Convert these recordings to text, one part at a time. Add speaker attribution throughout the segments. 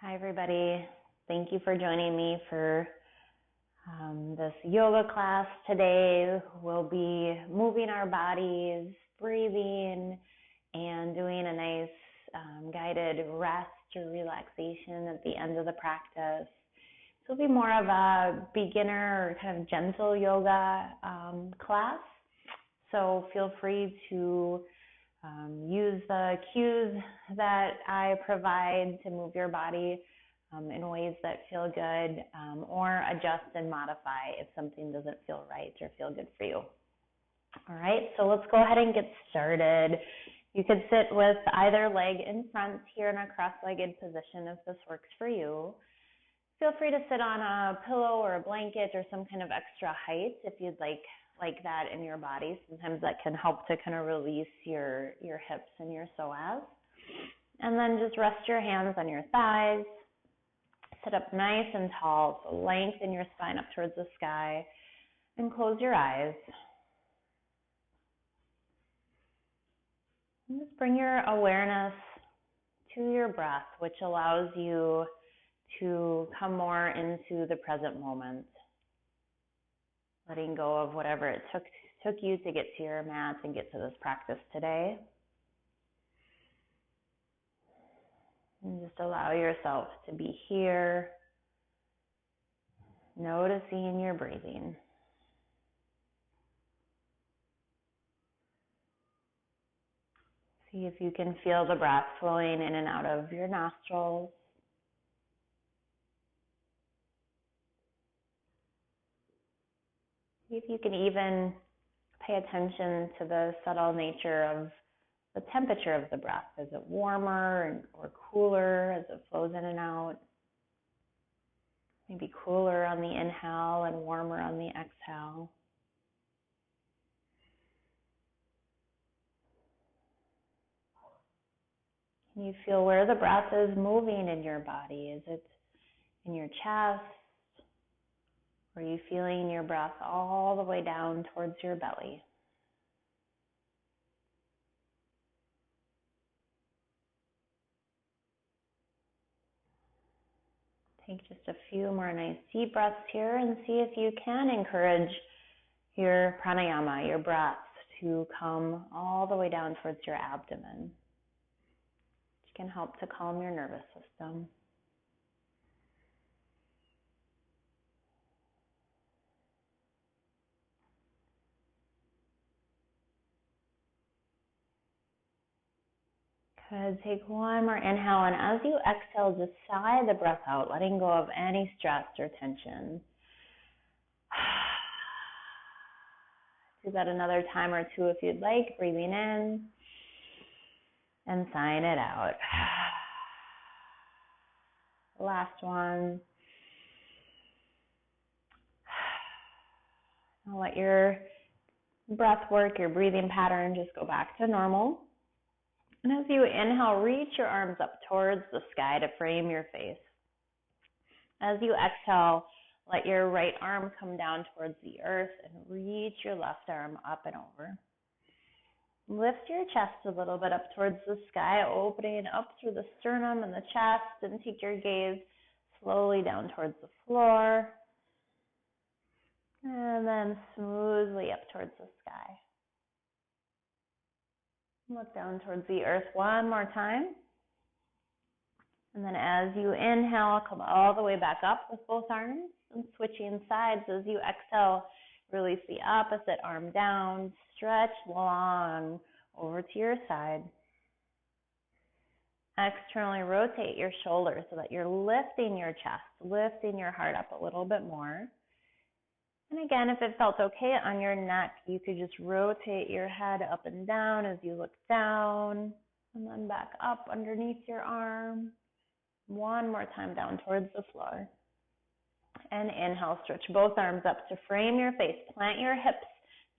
Speaker 1: Hi, everybody. Thank you for joining me for this yoga class today. We'll be moving our bodies, breathing, and doing a nice guided rest or relaxation at the end of the practice. So it'll be more of a beginner or kind of gentle yoga class. So feel free to use the cues that I provide to move your body in ways that feel good, or adjust and modify if something doesn't feel right or feel good for you. All right, so let's go ahead and get started. You could sit with either leg in front here in a cross-legged position if this works for you. Feel free to sit on a pillow or a blanket or some kind of extra height if you'd like that in your body. Sometimes that can help to kind of release your hips and your psoas. And then just rest your hands on your thighs. Sit up nice and tall, so lengthen your spine up towards the sky, and close your eyes. And just bring your awareness to your breath, which allows you to come more into the present moment, letting go of whatever it took you to get to your mat and get to this practice today. And just allow yourself to be here, noticing your breathing. See if you can feel the breath flowing in and out of your nostrils. See if you can even pay attention to the subtle nature of the temperature of the breath. Is it warmer or cooler as it flows in and out? Maybe cooler on the inhale and warmer on the exhale. Can you feel where the breath is moving in your body? Is it in your chest? Or are you feeling your breath all the way down towards your belly? Take just a few more nice deep breaths here and see if you can encourage your pranayama, your breath, to come all the way down towards your abdomen, which can help to calm your nervous system. Good. Take one more inhale, and as you exhale, just sigh the breath out, letting go of any stress or tension. Do that another time or two if you'd like, breathing in and sighing it out. Last one. Now let your breath work, your breathing pattern just go back to normal. And as you inhale, reach your arms up towards the sky to frame your face. As you exhale, let your right arm come down towards the earth and reach your left arm up and over. Lift your chest a little bit up towards the sky, opening up through the sternum and the chest, and take your gaze slowly down towards the floor. And then smoothly up towards the sky. Look down towards the earth one more time. And then as you inhale, come all the way back up with both arms and switching sides. As you exhale, release the opposite arm down, stretch long over to your side. Externally rotate your shoulders so that you're lifting your chest, lifting your heart up a little bit more. And again, if it felt okay on your neck, you could just rotate your head up and down as you look down, and then back up underneath your arm. One more time down towards the floor. And inhale, stretch both arms up to frame your face. Plant your hips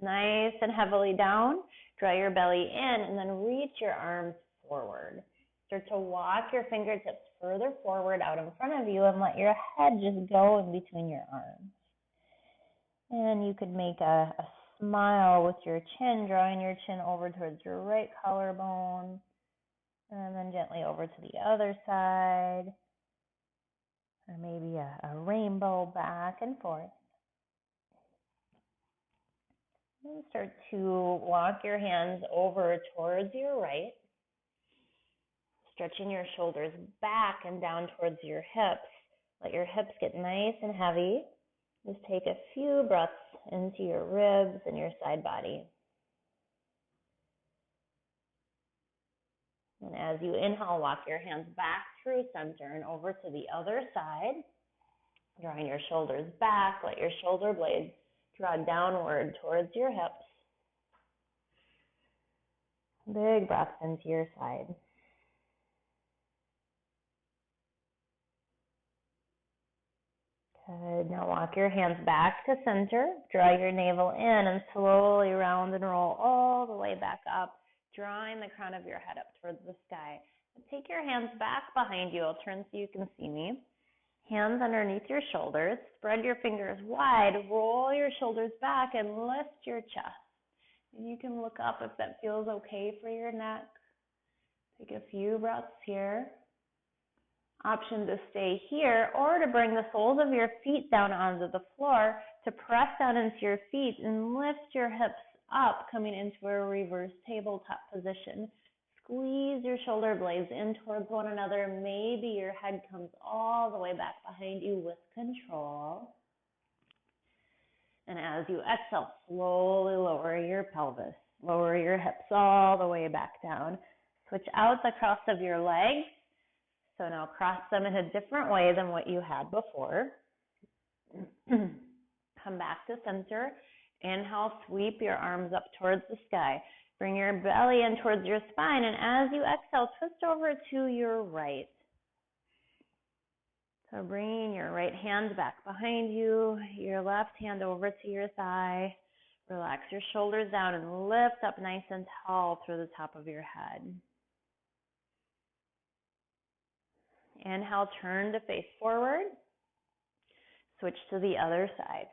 Speaker 1: nice and heavily down. Draw your belly in, and then reach your arms forward. Start to walk your fingertips further forward out in front of you, and let your head just go in between your arms. And you could make a smile with your chin, drawing your chin over towards your right collarbone, and then gently over to the other side. or maybe a rainbow back and forth. And start to walk your hands over towards your right, stretching your shoulders back and down towards your hips. Let your hips get nice and heavy. Just take a few breaths into your ribs and your side body. And as you inhale, walk your hands back through center and over to the other side, drawing your shoulders back. Let your shoulder blades draw downward towards your hips. Big breaths into your side. Good. Now walk your hands back to center. Draw your navel in and slowly round and roll all the way back up, drawing the crown of your head up towards the sky. Take your hands back behind you. I'll turn so you can see me. Hands underneath your shoulders. Spread your fingers wide. Roll your shoulders back and lift your chest. And you can look up if that feels okay for your neck. Take a few breaths here. Option to stay here or to bring the soles of your feet down onto the floor, to press down into your feet and lift your hips up, coming into a reverse tabletop position. Squeeze your shoulder blades in towards one another. Maybe your head comes all the way back behind you with control. And as you exhale, slowly lower your pelvis. Lower your hips all the way back down. Switch out the cross of your legs. So now cross them in a different way than what you had before. Come back to center. Inhale, sweep your arms up towards the sky. Bring your belly in towards your spine, and as you exhale, twist over to your right. So bringing your right hand back behind you, your left hand over to your thigh. Relax your shoulders down and lift up nice and tall through the top of your head. Inhale, turn to face forward. Switch to the other side.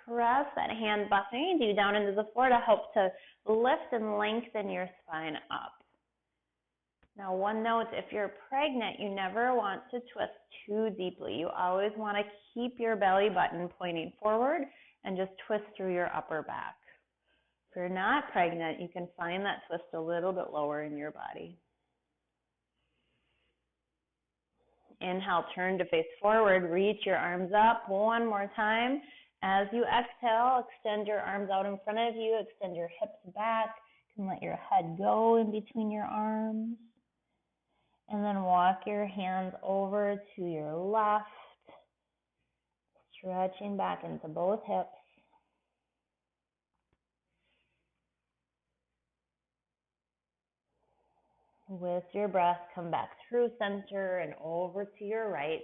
Speaker 1: Press that hand behind you down into the floor to help to lift and lengthen your spine up. Now, one note, if you're pregnant, you never want to twist too deeply. You always want to keep your belly button pointing forward and just twist through your upper back. If you're not pregnant, you can find that twist a little bit lower in your body. Inhale, turn to face forward, reach your arms up one more time. As you exhale, extend your arms out in front of you, extend your hips back. You can let your head go in between your arms. And then walk your hands over to your left, stretching back into both hips. With your breath, come back through center and over to your right.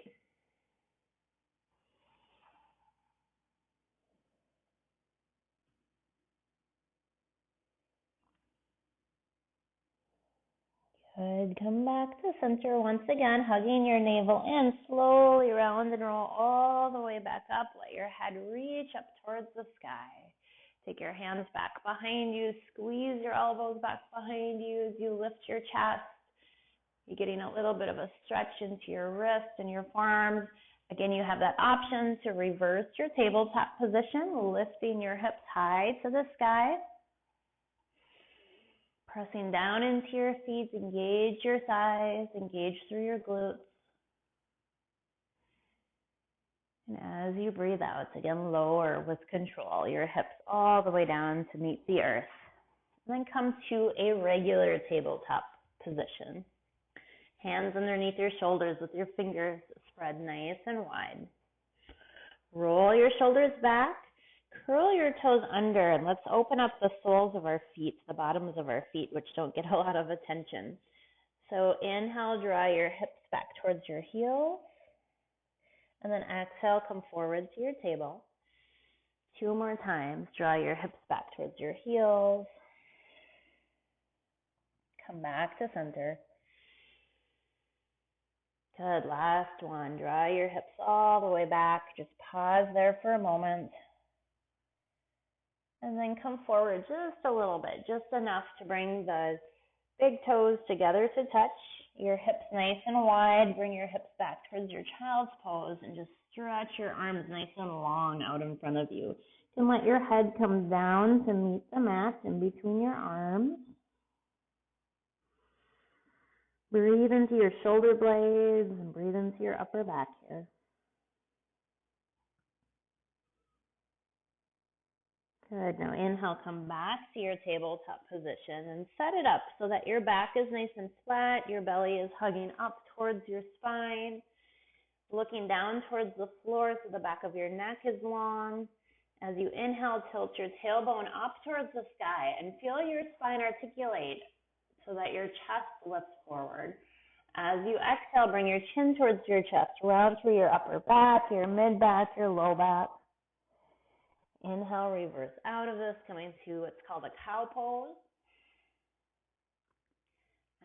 Speaker 1: Good. Come back to center once again, hugging your navel in. Slowly round and roll all the way back up. Let your head reach up towards the sky. Take your hands back behind you. Squeeze your elbows back behind you as you lift your chest. You're getting a little bit of a stretch into your wrist and your forearms. Again, you have that option to reverse your tabletop position, lifting your hips high to the sky. Pressing down into your feet, engage your thighs, engage through your glutes. And as you breathe out, again, lower with control your hips all the way down to meet the earth. And then come to a regular tabletop position. Hands underneath your shoulders with your fingers spread nice and wide. Roll your shoulders back. Curl your toes under, and let's open up the soles of our feet, the bottoms of our feet, which don't get a lot of attention. So inhale, draw your hips back towards your heels. And then exhale, come forward to your table. 2 more times. Draw your hips back towards your heels. Come back to center. Good. Last one. Draw your hips all the way back. Just pause there for a moment. And then come forward just a little bit, just enough to bring the big toes together to touch. your hips nice and wide. Bring your hips back towards your child's pose and just stretch your arms nice and long out in front of you. You can let your head come down to meet the mat in between your arms. Breathe into your shoulder blades and breathe into your upper back here. Good. Now inhale, come back to your tabletop position and set it up so that your back is nice and flat, your belly is hugging up towards your spine, looking down towards the floor so the back of your neck is long. As you inhale, tilt your tailbone up towards the sky and feel your spine articulate so that your chest lifts forward. As you exhale, bring your chin towards your chest, round through your upper back, your mid back, your low back. Inhale, reverse out of this, coming to what's called a cow pose.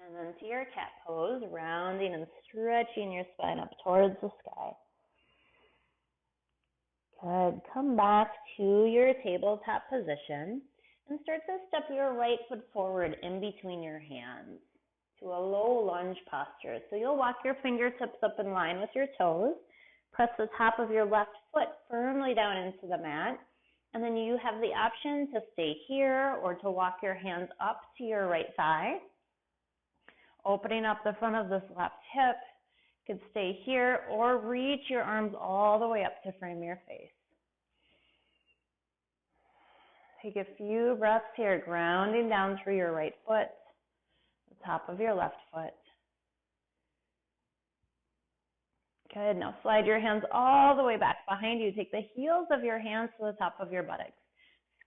Speaker 1: And then to your cat pose, rounding and stretching your spine up towards the sky. Good. Come back to your tabletop position and start to step your right foot forward in between your hands to a low lunge posture. So you'll walk your fingertips up in line with your toes, press the top of your left foot firmly down into the mat, and then you have the option to stay here or to walk your hands up to your right thigh, opening up the front of this left hip. You could stay here or reach your arms all the way up to frame your face. Take a few breaths here, grounding down through your right foot, the top of your left foot. Good. Now slide your hands all the way back behind you. Take the heels of your hands to the top of your buttocks.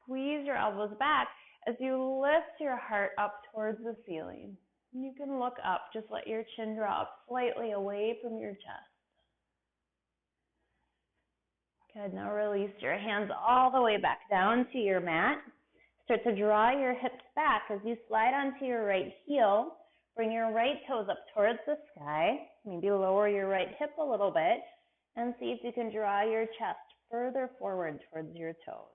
Speaker 1: Squeeze your elbows back as you lift your heart up towards the ceiling. You can look up. Just let your chin draw up slightly away from your chest. Good. Now release your hands all the way back down to your mat. Start to draw your hips back as you slide onto your right heel. Bring your right toes up towards the sky. Maybe lower your right hip a little bit and see if you can draw your chest further forward towards your toes.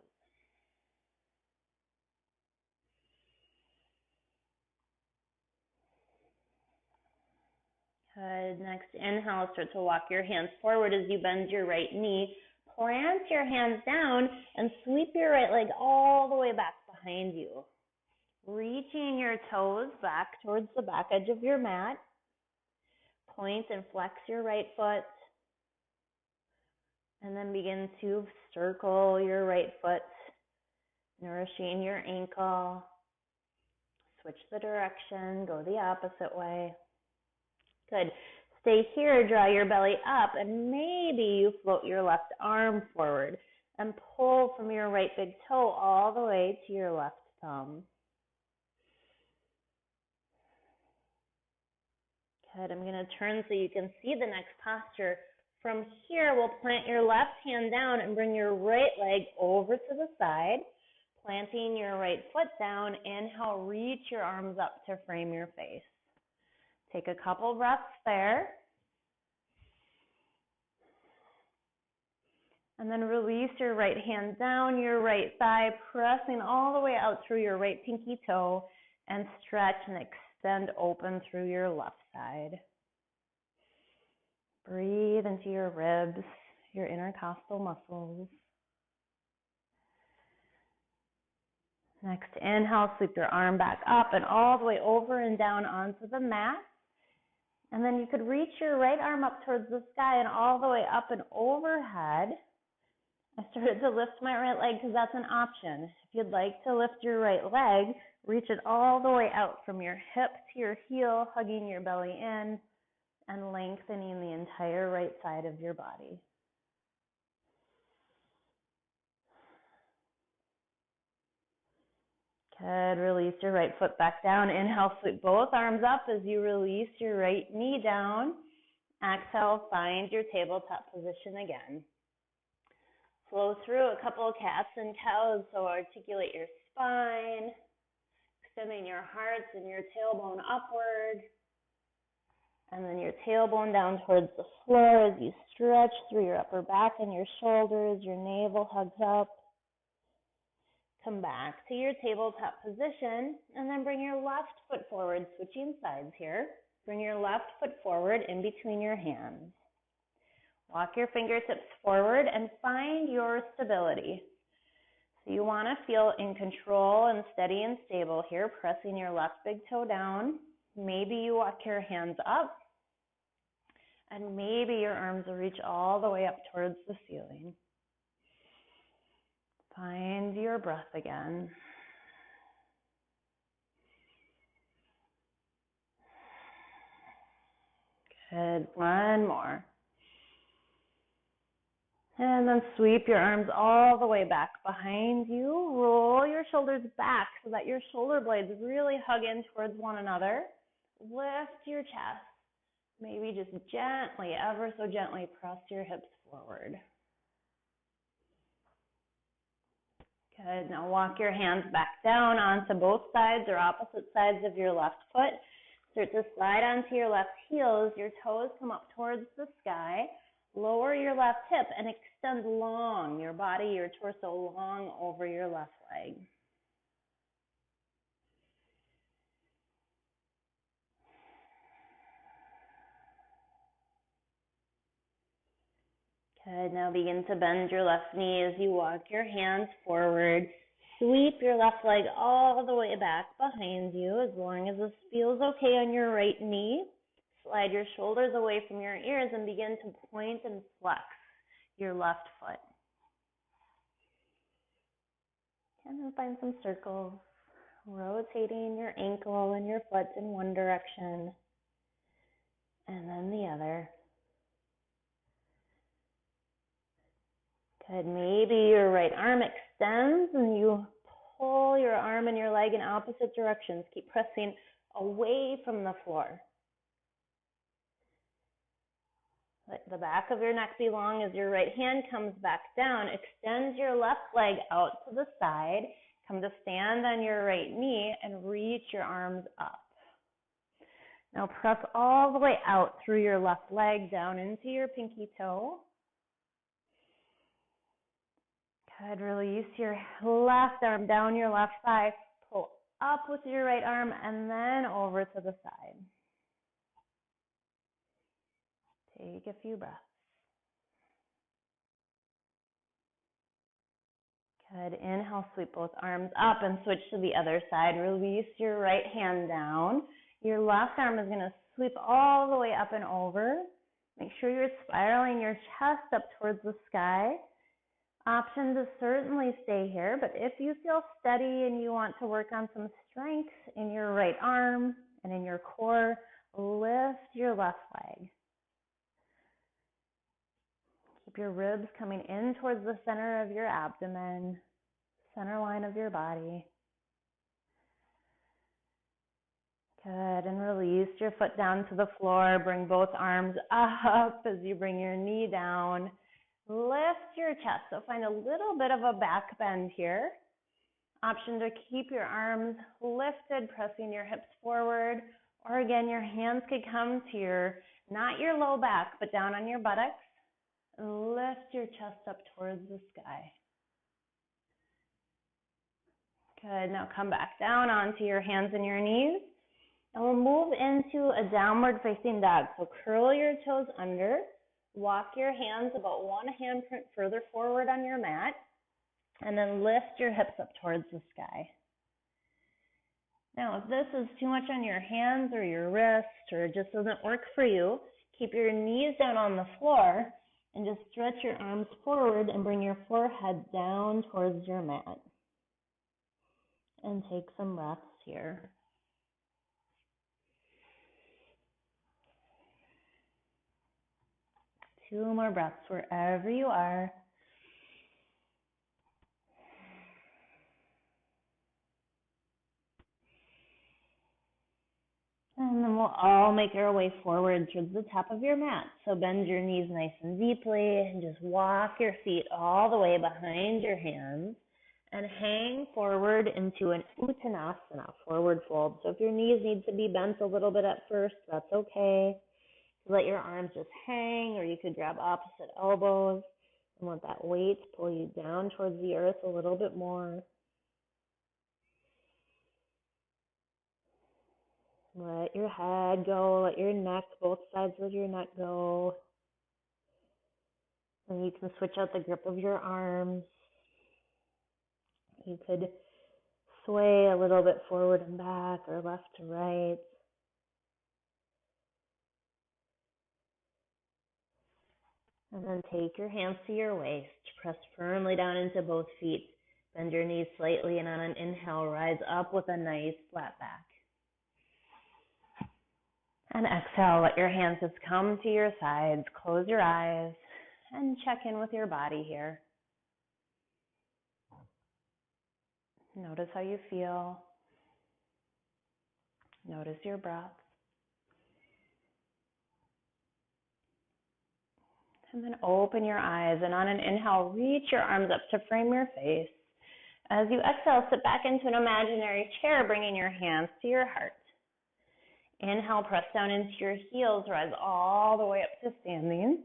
Speaker 1: Good. Next, inhale, start to walk your hands forward as you bend your right knee. Plant your hands down and sweep your right leg all the way back behind you. Reaching your toes back towards the back edge of your mat. Point and flex your right foot. And then begin to circle your right foot, nourishing your ankle. Switch the direction, go the opposite way. Good. Stay here, draw your belly up, and maybe you float your left arm forward and pull from your right big toe all the way to your left thumb. Good. I'm going to turn so you can see the next posture. From here, we'll plant your left hand down and bring your right leg over to the side, planting your right foot down. Inhale, reach your arms up to frame your face. Take a couple breaths there. And then release your right hand down your right thigh, pressing all the way out through your right pinky toe, and stretch and extend open through your left side. Breathe into your ribs, your intercostal muscles. Next, inhale, sweep your arm back up and all the way over and down onto the mat. And then you could reach your right arm up towards the sky and all the way up and overhead. I started to lift my right leg because that's an option. If you'd like to lift your right leg, reach it all the way out from your hip to your heel, hugging your belly in and lengthening the entire right side of your body. Good. Release your right foot back down. Inhale, sweep both arms up as you release your right knee down. Exhale, find your tabletop position again. Flow through a couple of cats and cows, so articulate your spine, extending your heart and your tailbone upward, and then your tailbone down towards the floor as you stretch through your upper back and your shoulders, your navel hugs up. Come back to your tabletop position, and then bring your left foot forward, switching sides here. Bring your left foot forward in between your hands. Walk your fingertips forward and find your stability. So you want to feel in control and steady and stable here, pressing your left big toe down. Maybe you walk your hands up, and maybe your arms will reach all the way up towards the ceiling. Find your breath again. Good. One more. And then sweep your arms all the way back behind you. Roll your shoulders back so that your shoulder blades really hug in towards one another. Lift your chest. Maybe just gently, ever so gently, press your hips forward. Good. Now walk your hands back down onto both sides or opposite sides of your left foot. Start to slide onto your left heels. Your toes come up towards the sky. Lower your left hip and extend long, your body, your torso long over your left leg. Good. Now begin to bend your left knee as you walk your hands forward. Sweep your left leg all the way back behind you as long as this feels okay on your right knee. Slide your shoulders away from your ears and begin to point and flex your left foot. And then find some circles, rotating your ankle and your foot in one direction and then the other. Good. Maybe your right arm extends and you pull your arm and your leg in opposite directions. Keep pressing away from the floor. Let the back of your neck be long as your right hand comes back down. Extend your left leg out to the side. Come to stand on your right knee and reach your arms up. Now press all the way out through your left leg down into your pinky toe. Good. Release your left arm down your left thigh. Pull up with your right arm and then over to the side. Take a few breaths. Good. Inhale, sweep both arms up and switch to the other side. Release your right hand down. Your left arm is going to sweep all the way up and over. Make sure you're spiraling your chest up towards the sky. Option to certainly stay here, but if you feel steady and you want to work on some strength in your right arm and in your core, lift your left leg. Keep your ribs coming in towards the center of your abdomen, center line of your body. Good, and release your foot down to the floor. Bring both arms up as you bring your knee down. Lift your chest, so find a little bit of a back bend here. Option to keep your arms lifted, pressing your hips forward, or again, your hands could come to not your low back, but down on your buttocks. And lift your chest up towards the sky. Good, now come back down onto your hands and your knees. And we'll move into a downward facing dog. So curl your toes under. Walk your hands about one handprint further forward on your mat. And then lift your hips up towards the sky. Now, if this is too much on your hands or your wrists or it just doesn't work for you, keep your knees down on the floor and just stretch your arms forward and bring your forehead down towards your mat. And take some breaths here. Two more breaths wherever you are. And then we'll all make our way forward towards the top of your mat. So bend your knees nice and deeply and just walk your feet all the way behind your hands and hang forward into an Uttanasana, forward fold. So if your knees need to be bent a little bit at first, that's okay. Let your arms just hang, or you could grab opposite elbows and let that weight pull you down towards the earth a little bit more. Let your head go, let your neck, both sides of your neck go. And you can switch out the grip of your arms. You could sway a little bit forward and back or left to right. And then take your hands to your waist. Press firmly down into both feet. Bend your knees slightly, and on an inhale, rise up with a nice flat back. And exhale, let your hands just come to your sides. Close your eyes and check in with your body here. Notice how you feel. Notice your breath. And then open your eyes, and on an inhale, reach your arms up to frame your face. As you exhale, sit back into an imaginary chair, bringing your hands to your heart. Inhale, press down into your heels, rise all the way up to standing.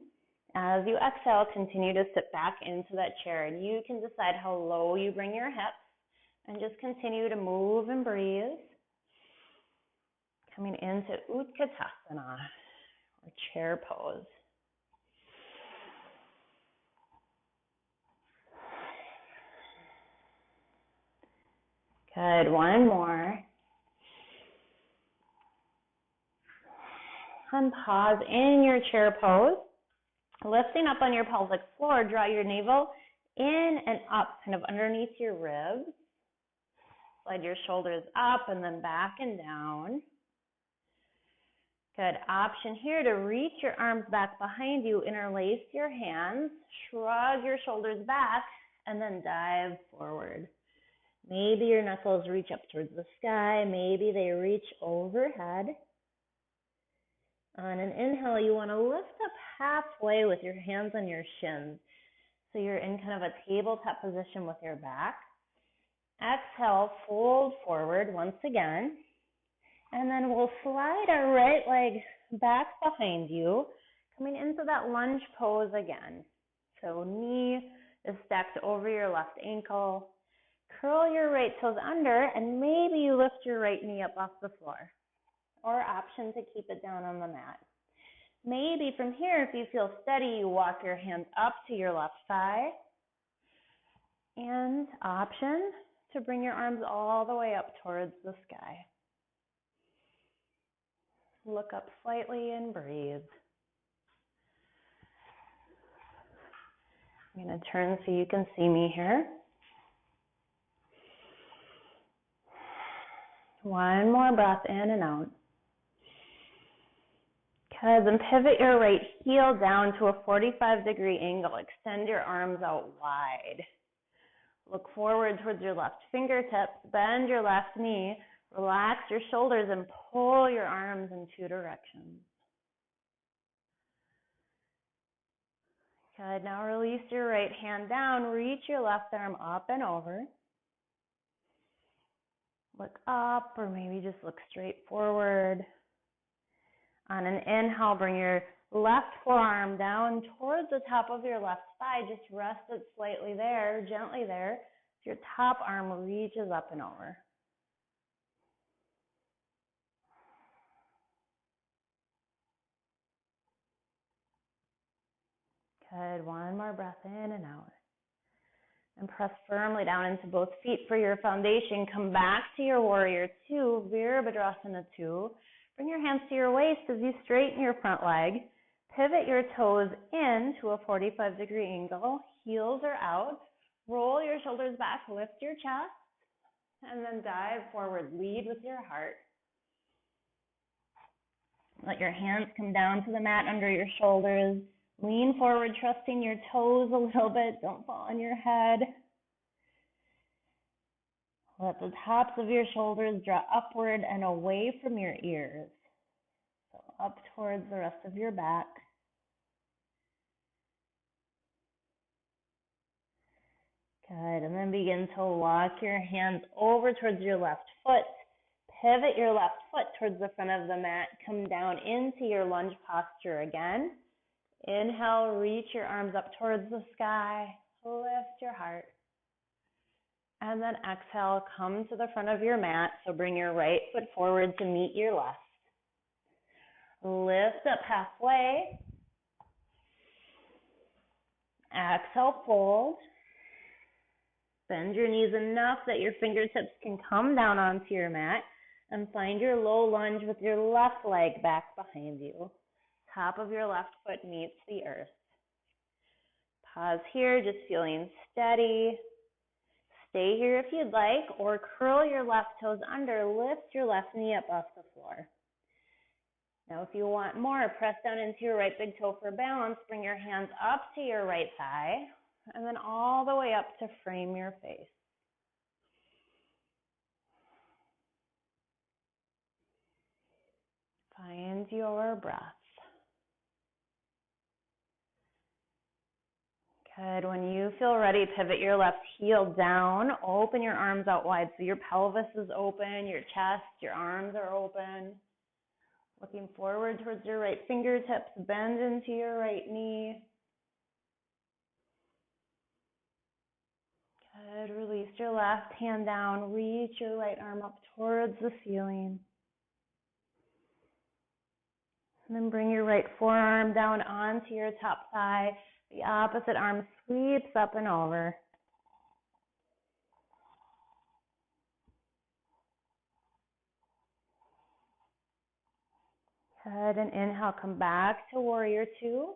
Speaker 1: As you exhale, continue to sit back into that chair, and you can decide how low you bring your hips, and just continue to move and breathe. Coming into Utkatasana, or chair pose. Good, one more. And pause in your chair pose. Lifting up on your pelvic floor, draw your navel in and up, kind of underneath your ribs. Slide your shoulders up and then back and down. Good. Option here to reach your arms back behind you, interlace your hands, shrug your shoulders back, and then dive forward. Maybe your knuckles reach up towards the sky. Maybe they reach overhead. On an inhale, you want to lift up halfway with your hands on your shins. So you're in kind of a tabletop position with your back. Exhale, fold forward once again. And then we'll slide our right leg back behind you, coming into that lunge pose again. So knee is stacked over your left ankle. Curl your right toes under, and maybe you lift your right knee up off the floor. Or option to keep it down on the mat. Maybe from here, if you feel steady, you walk your hands up to your left thigh. And option to bring your arms all the way up towards the sky. Look up slightly and breathe. I'm going to turn so you can see me here. One more breath in and out. Good, and pivot your right heel down to a 45-degree angle. Extend your arms out wide. Look forward towards your left fingertips. Bend your left knee. Relax your shoulders and pull your arms in two directions. Good, now release your right hand down. Reach your left arm up and over. Look up, or maybe just look straight forward. On an inhale, bring your left forearm down towards the top of your left thigh. Just rest it slightly there, gently there. Your top arm reaches up and over. Good. One more breath in and out. And press firmly down into both feet for your foundation. Come back to your warrior two, Virabhadrasana 2. Bring your hands to your waist as you straighten your front leg. Pivot your toes in to a 45-degree angle. Heels are out. Roll your shoulders back, lift your chest, and then dive forward. Lead with your heart. Let your hands come down to the mat under your shoulders. Lean forward, trusting your toes a little bit. Don't fall on your head. Let the tops of your shoulders draw upward and away from your ears. So up towards the rest of your back. Good, and then begin to walk your hands over towards your left foot. Pivot your left foot towards the front of the mat. Come down into your lunge posture again. Inhale, reach your arms up towards the sky. Lift your heart. And then exhale, come to the front of your mat. So bring your right foot forward to meet your left. Lift up halfway. Exhale, fold. Bend your knees enough that your fingertips can come down onto your mat, and find your low lunge with your left leg back behind you. Top of your left foot meets the earth. Pause here, just feeling steady. Stay here if you'd like, or curl your left toes under, lift your left knee up off the floor. Now if you want more, press down into your right big toe for balance, bring your hands up to your right thigh, and then all the way up to frame your face. Find your breath. Good. When you feel ready, pivot your left heel down. Open your arms out wide so your pelvis is open, your chest, your arms are open. Looking forward towards your right fingertips. Bend into your right knee. Good. Release your left hand down. Reach your right arm up towards the ceiling. And then bring your right forearm down onto your top thigh. The opposite arm sweeps up and over. Good, and inhale, come back to warrior two.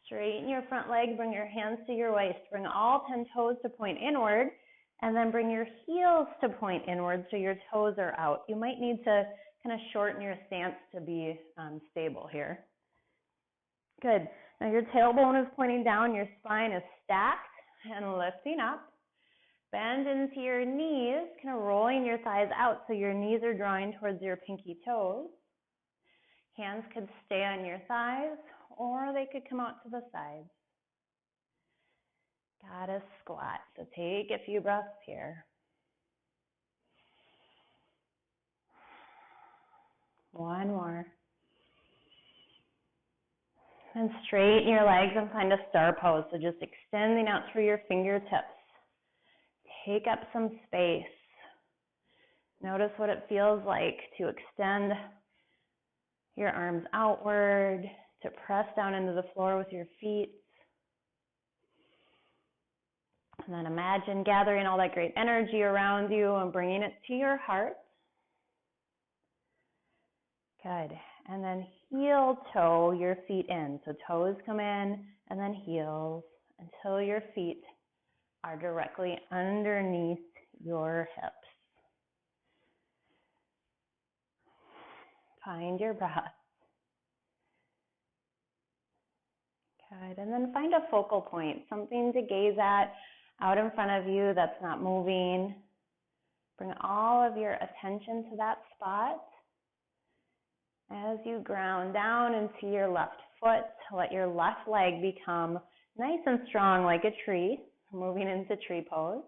Speaker 1: Straighten your front leg, bring your hands to your waist. Bring all 10 toes to point inward, and then bring your heels to point inward so your toes are out. You might need to kind of shorten your stance to be stable here. Good. Now your tailbone is pointing down, your spine is stacked and lifting up. Bend into your knees, kind of rolling your thighs out so your knees are drawing towards your pinky toes. Hands could stay on your thighs or they could come out to the sides. Goddess squat. So take a few breaths here. One more. And straighten your legs and find a star pose. So just extending out through your fingertips. Take up some space. Notice what it feels like to extend your arms outward, to press down into the floor with your feet. And then imagine gathering all that great energy around you and bringing it to your heart. Good. And then heel toe your feet in. So toes come in and then heels until your feet are directly underneath your hips. Find your breath. Good. And then find a focal point, something to gaze at out in front of you that's not moving. Bring all of your attention to that spot. As you ground down into your left foot, let your left leg become nice and strong like a tree, moving into tree pose.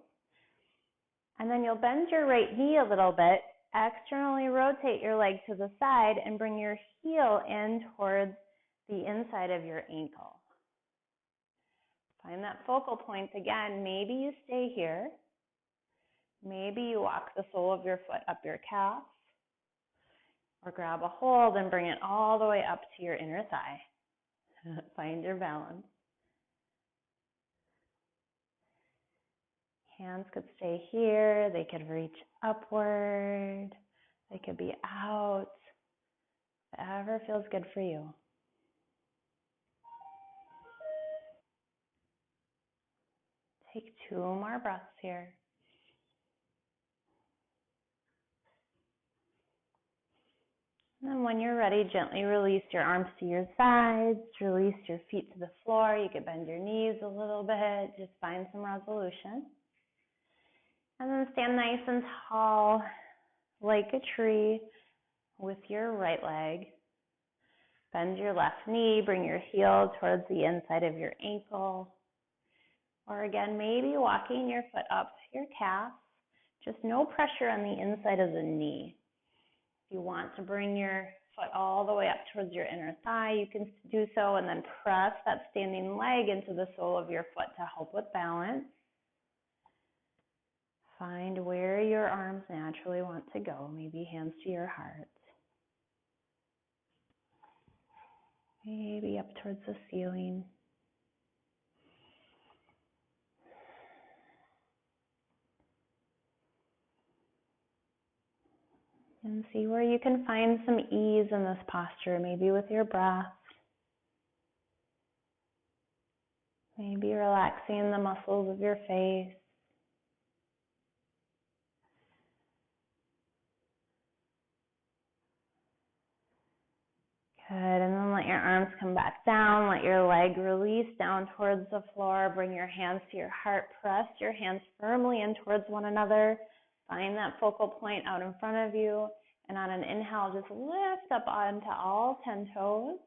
Speaker 1: And then you'll bend your right knee a little bit, externally rotate your leg to the side, and bring your heel in towards the inside of your ankle. Find that focal point again. Maybe you stay here. Maybe you walk the sole of your foot up your calf. Or grab a hold and bring it all the way up to your inner thigh. Find your balance. Hands could stay here. They could reach upward. They could be out. Whatever feels good for you. Take 2 more breaths here. And then when you're ready, gently release your arms to your sides, release your feet to the floor. You could bend your knees a little bit, just find some resolution. And then stand nice and tall like a tree with your right leg. Bend your left knee, bring your heel towards the inside of your ankle. Or again, maybe walking your foot up your calf, just no pressure on the inside of the knee. If you want to bring your foot all the way up towards your inner thigh, you can do so, and then press that standing leg into the sole of your foot to help with balance. Find where your arms naturally want to go, maybe hands to your heart. maybe up towards the ceiling. And see where you can find some ease in this posture, maybe with your breath. Maybe relaxing the muscles of your face. Good, and then let your arms come back down. Let your leg release down towards the floor. Bring your hands to your heart. Press your hands firmly in towards one another. Find that focal point out in front of you. And on an inhale, just lift up onto all 10 toes.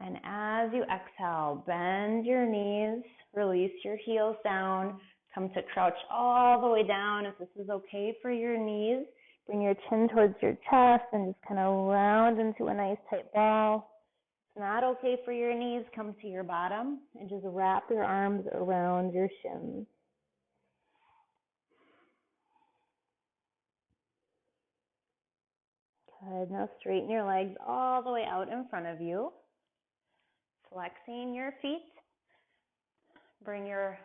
Speaker 1: And as you exhale, bend your knees, release your heels down, come to crouch all the way down. If this is okay for your knees, bring your chin towards your chest and just kind of round into a nice tight ball. If it's not okay for your knees, come to your bottom and just wrap your arms around your shins. Good. Now straighten your legs all the way out in front of you. Flexing your feet. Bring your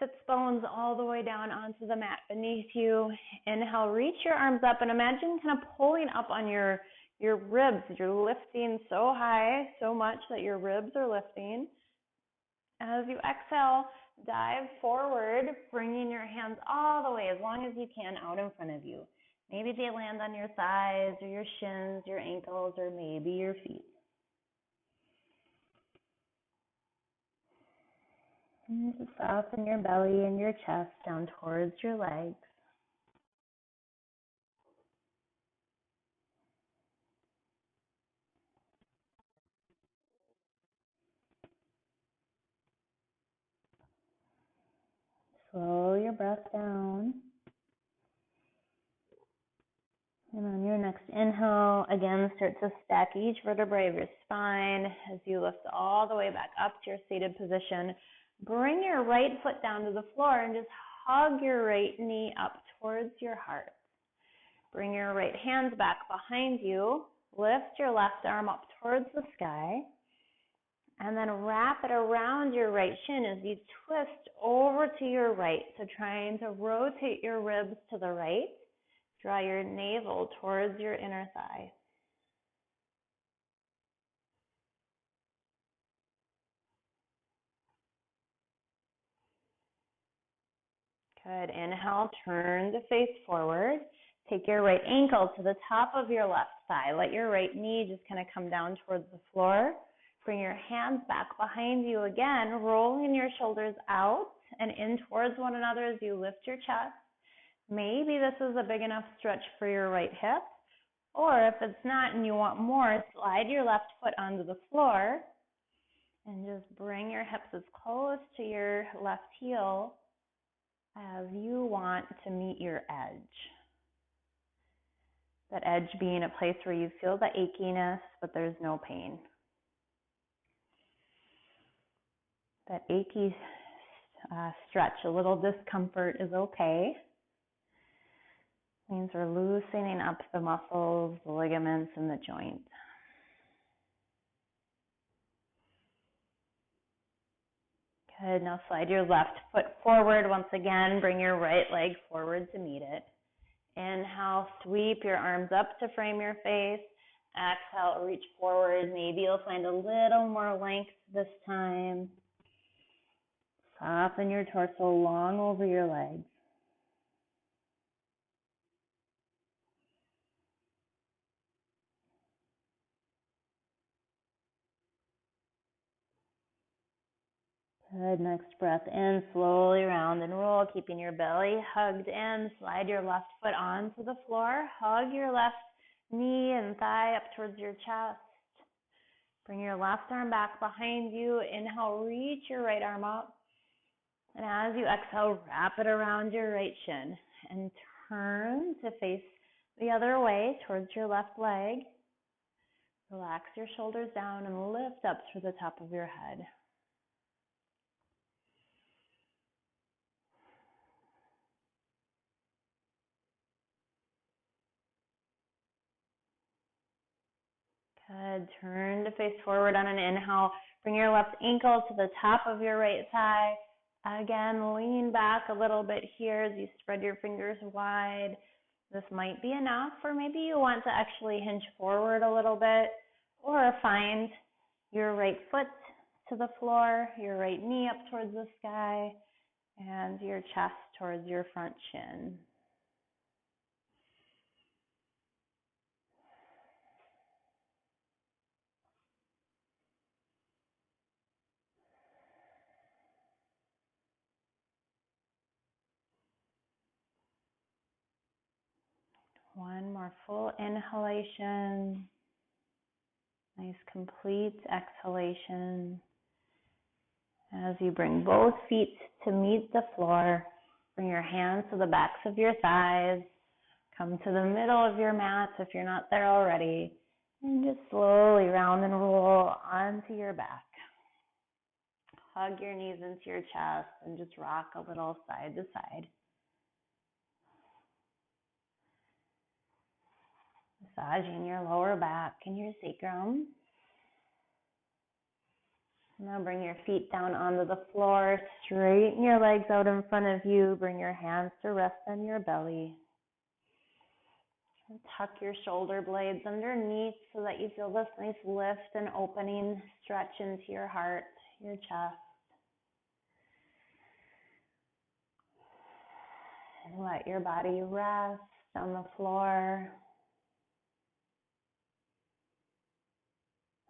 Speaker 1: sits bones all the way down onto the mat beneath you. Inhale, reach your arms up and imagine kind of pulling up on your ribs. You're lifting so high, so much that your ribs are lifting. As you exhale, dive forward, bringing your hands all the way, as long as you can, out in front of you. Maybe they land on your thighs or your shins, your ankles, or maybe your feet. And just soften your belly and your chest down towards your legs. Slow your breath down. And on your next inhale, again, start to stack each vertebrae of your spine as you lift all the way back up to your seated position. Bring your right foot down to the floor and just hug your right knee up towards your heart. Bring your right hands back behind you. Lift your left arm up towards the sky. And then wrap it around your right shin as you twist over to your right. So trying to rotate your ribs to the right. Draw your navel towards your inner thigh. Good. Inhale, turn the face forward. Take your right ankle to the top of your left thigh. Let your right knee just kind of come down towards the floor. Bring your hands back behind you again, rolling your shoulders out and in towards one another as you lift your chest. Maybe this is a big enough stretch for your right hip, or if it's not and you want more, slide your left foot onto the floor and just bring your hips as close to your left heel as you want to meet your edge. That edge being a place where you feel the achiness, but there's no pain. That achy stretch, a little discomfort is okay. It means we're loosening up the muscles, the ligaments, and the joint. Good. Now slide your left foot forward once again. Bring your right leg forward to meet it. Inhale, sweep your arms up to frame your face. Exhale, reach forward. Maybe you'll find a little more length this time. Soften your torso long over your legs. Good. Next breath in, slowly round and roll, keeping your belly hugged in. Slide your left foot onto the floor. Hug your left knee and thigh up towards your chest. Bring your left arm back behind you. Inhale, reach your right arm up. And as you exhale, wrap it around your right shin and turn to face the other way towards your left leg. Relax your shoulders down and lift up to the top of your head. Good. Good. Turn to face forward on an inhale. Bring your left ankle to the top of your right thigh. Again, lean back a little bit here as you spread your fingers wide. This might be enough, or maybe you want to actually hinge forward a little bit, or find your right foot to the floor, your right knee up towards the sky, and your chest towards your front shin. One more full inhalation. Nice complete exhalation. As you bring both feet to meet the floor, bring your hands to the backs of your thighs. Come to the middle of your mat if you're not there already. And just slowly round and roll onto your back. Hug your knees into your chest and just rock a little side to side. Massaging your lower back and your sacrum. Now bring your feet down onto the floor. Straighten your legs out in front of you. Bring your hands to rest on your belly. And tuck your shoulder blades underneath so that you feel this nice lift and opening stretch into your heart, your chest. And let your body rest on the floor.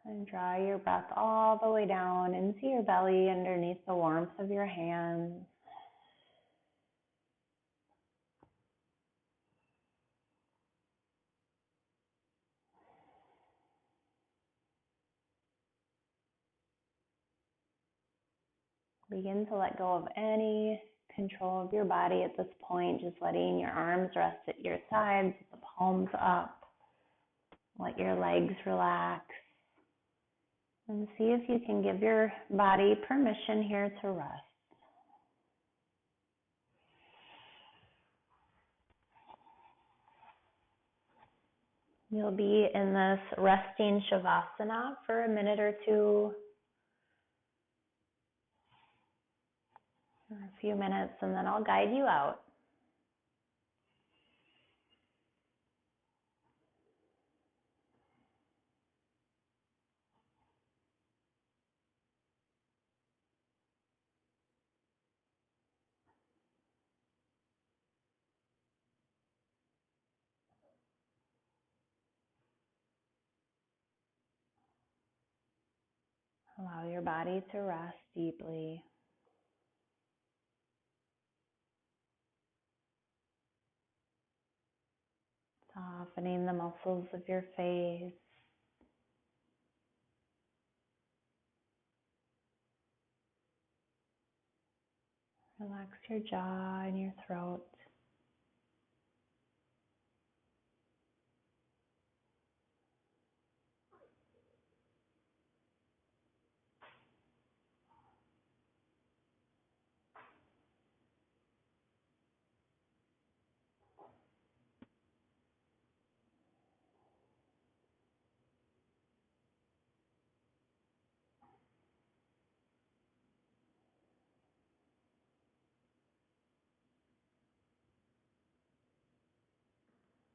Speaker 1: And draw your breath all the way down into your belly underneath the warmth of your hands. Begin to let go of any control of your body at this point, just letting your arms rest at your sides, the palms up. Let your legs relax. And see if you can give your body permission here to rest. You'll be in this resting Shavasana for a minute or two, or a few minutes, and then I'll guide you out. Allow your body to rest deeply. Softening the muscles of your face. Relax your jaw and your throat.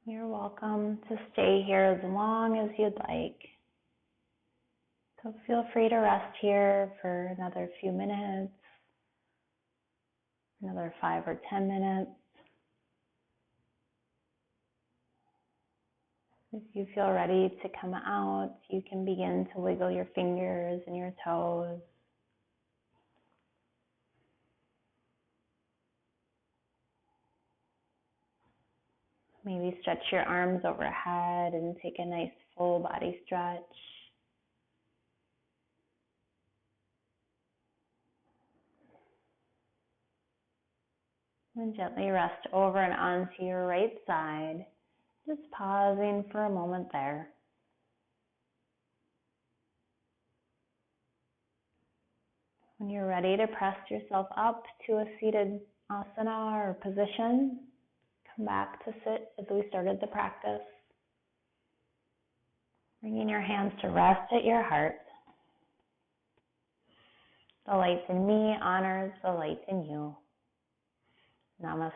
Speaker 1: You're welcome to stay here as long as you'd like. So feel free to rest here for another few minutes, another 5 or 10 minutes. If you feel ready to come out, you can begin to wiggle your fingers and your toes. Maybe stretch your arms overhead and take a nice full body stretch. And gently rest over and onto your right side, just pausing for a moment there. When you're ready to press yourself up to a seated asana or position, come back to sit as we started the practice. Bringing your hands to rest at your heart. The light in me honors the light in you. Namaste.